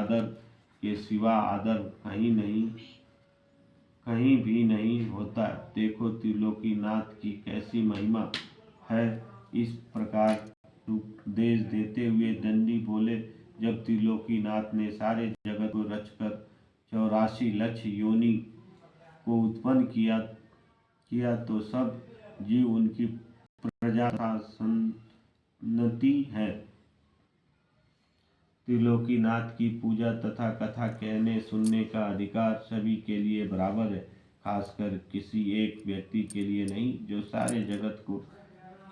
आदर के सिवा आदर कहीं भी नहीं होता। देखो त्रिलोकीनाथ की कैसी महिमा है। इस प्रकार उपदेश देते हुए दंडी बोले, जब त्रिलोकीनाथ ने सारे जगत को रचकर 84 लक्ष योनि को उत्पन्न किया तो सब जीव उनकी प्रजा तथा संतति है। त्रिलोकीनाथ की पूजा तथा कथा कहने सुनने का अधिकार सभी के लिए बराबर है, खासकर किसी एक व्यक्ति के लिए नहीं जो सारे जगत को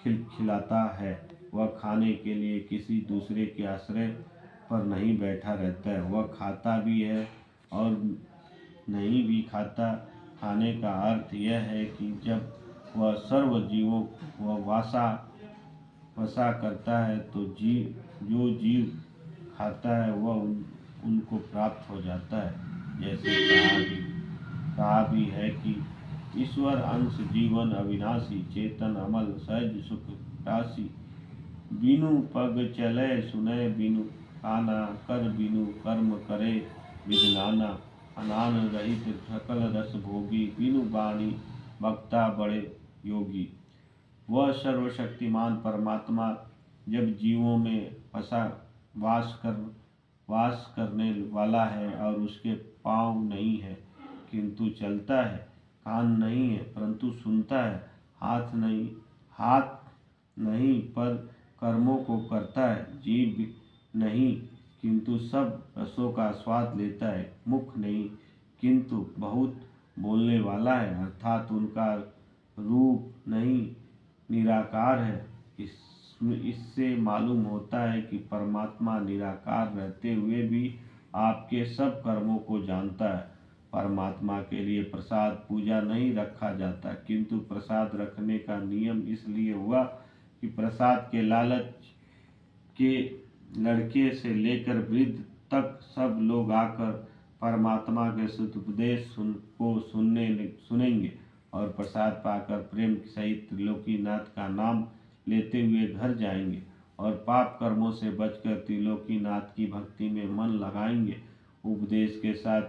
खिलाता है। वह खाने के लिए किसी दूसरे के आश्रय पर नहीं बैठा रहता है, वह खाता भी है और नहीं भी खाता। खाने का अर्थ यह है कि जब वह सर्व जीवों को वसा करता है तो जो जीव खाता है वह उनको प्राप्त हो जाता है। जैसे कहा भी है कि ईश्वर अंश जीवन अविनाशी, चेतन अमल सहज सुख राशि। बिनु पग चले सुने बिनु खाना, कर बिनु कर्म करे विधनाना। अनान रहित सकल रस भोगी, बिनु वाणी वक्ता बड़े योगी। वह सर्वशक्तिमान परमात्मा जब जीवों में वास करने वाला है और उसके पाँव नहीं है किंतु चलता है, कान नहीं है परंतु सुनता है, हाथ नहीं पर कर्मों को करता है, जीभ नहीं किंतु सब रसों का स्वाद लेता है, मुख नहीं किंतु बहुत बोलने वाला है, अर्थात उनका रूप नहीं निराकार है। इससे मालूम होता है कि परमात्मा निराकार रहते हुए भी आपके सब कर्मों को जानता है। परमात्मा के लिए प्रसाद पूजा नहीं रखा जाता, किंतु प्रसाद रखने का नियम इसलिए हुआ कि प्रसाद के लालच के लड़के से लेकर वृद्ध तक सब लोग आकर परमात्मा के शुद्ध उपदेश को सुनेंगे और प्रसाद पाकर प्रेम सहित त्रिलोकीनाथ का नाम लेते हुए घर जाएंगे और पाप कर्मों से बचकर त्रिलोकीनाथ की भक्ति में मन लगाएंगे। उपदेश के साथ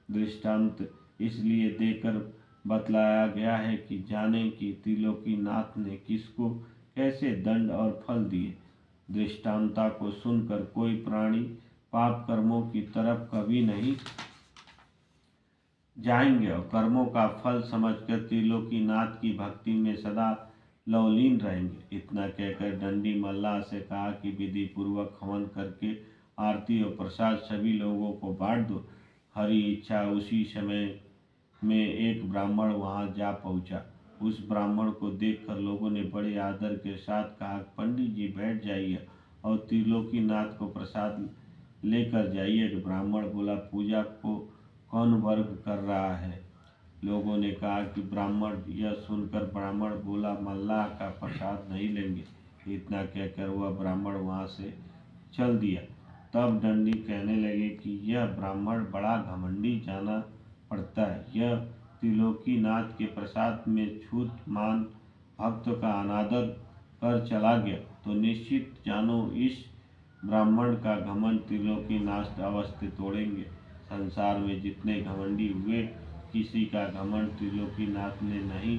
दृष्टांत इसलिए देकर बतलाया गया है कि जाने कि त्रिलोकीनाथ ने किसको कैसे दंड और फल दिए। दृष्टांता को सुनकर कोई प्राणी पाप कर्मों की तरफ कभी नहीं जाएंगे और कर्मों का फल समझकर त्रिलोकीनाथ की भक्ति में सदा लवलीन रहेंगे। इतना कहकर दंडी मल्लाह से कहा कि विधि पूर्वक हवन करके आरती और प्रसाद सभी लोगों को बांट दो। हरि इच्छा उसी समय में एक ब्राह्मण वहां जा पहुंचा। उस ब्राह्मण को देखकर लोगों ने बड़े आदर के साथ कहा, पंडित जी बैठ जाइए और त्रिलोकीनाथ को प्रसाद लेकर जाइए। ब्राह्मण बोला, पूजा को कौन वर्ग कर रहा है? लोगों ने कहा कि ब्राह्मण। यह सुनकर ब्राह्मण बोला, मल्लाह का प्रसाद नहीं लेंगे। इतना कहकर वह ब्राह्मण वहां से चल दिया। तब दंडी कहने लगे कि यह ब्राह्मण बड़ा घमंडी जाना पड़ता है। यह त्रिलोकीनाथ के प्रसाद में छूत मान भक्त का अनादर कर चला गया तो निश्चित जानो इस ब्राह्मण का घमंड त्रिलोकीनाथ अवश्य तोड़ेंगे। संसार में जितने घमंडी हुए किसी का घमंड त्रिलोकीनाथ ने नहीं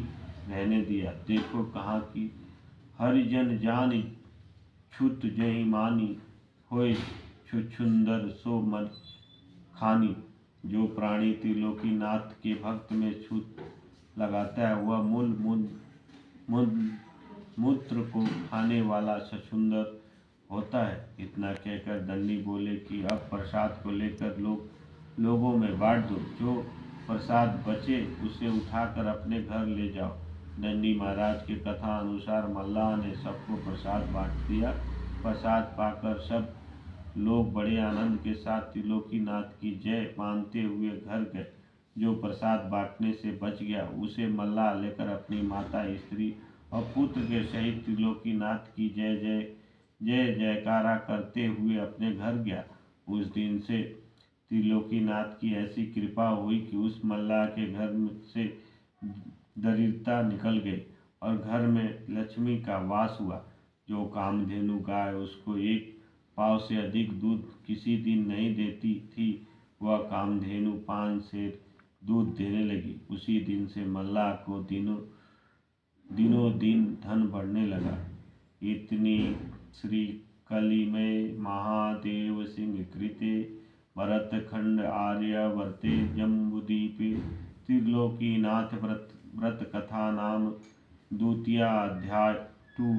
रहने दिया। देखो कहाँ की हरिजन जानी छुत जही मानी, होय छुछुंदर सो मन खानी। जो प्राणी त्रिलोकीनाथ के भक्त में छूत लगाता है वह मूत्र को खाने वाला छछुंदर होता है। इतना कहकर दंडी बोले कि अब प्रसाद को लेकर लोगों में बांट दो। जो प्रसाद बचे उसे उठाकर अपने घर ले जाओ। दंडी महाराज की कथा अनुसार मल्लाह ने सबको प्रसाद बांट दिया। प्रसाद पाकर सब लोग बड़े आनंद के साथ त्रिलोकीनाथ की जय मानते हुए घर गए। जो प्रसाद बांटने से बच गया उसे मल्लाह लेकर अपनी माता, स्त्री और पुत्र के सहित त्रिलोकीनाथ की जय जयकारा करते हुए अपने घर गया। उस दिन से त्रिलोकीनाथ की ऐसी कृपा हुई कि उस मल्लाह के घर से दरिद्रता निकल गई और घर में लक्ष्मी का वास हुआ। जो कामधेनु गाय उसको एक पाव से अधिक दूध किसी दिन नहीं देती थी, वह कामधेनु 5 सेर दूध देने लगी। उसी दिन से मल्लाह को दिनों दिन धन बढ़ने लगा। इतनी श्री कली में महादेव सिंह कृते भरतखंड आर्यवर्ते जम्बूद्वीपे त्रिलोकीनाथ व्रत कथा नाम द्वितीयाध्याय टू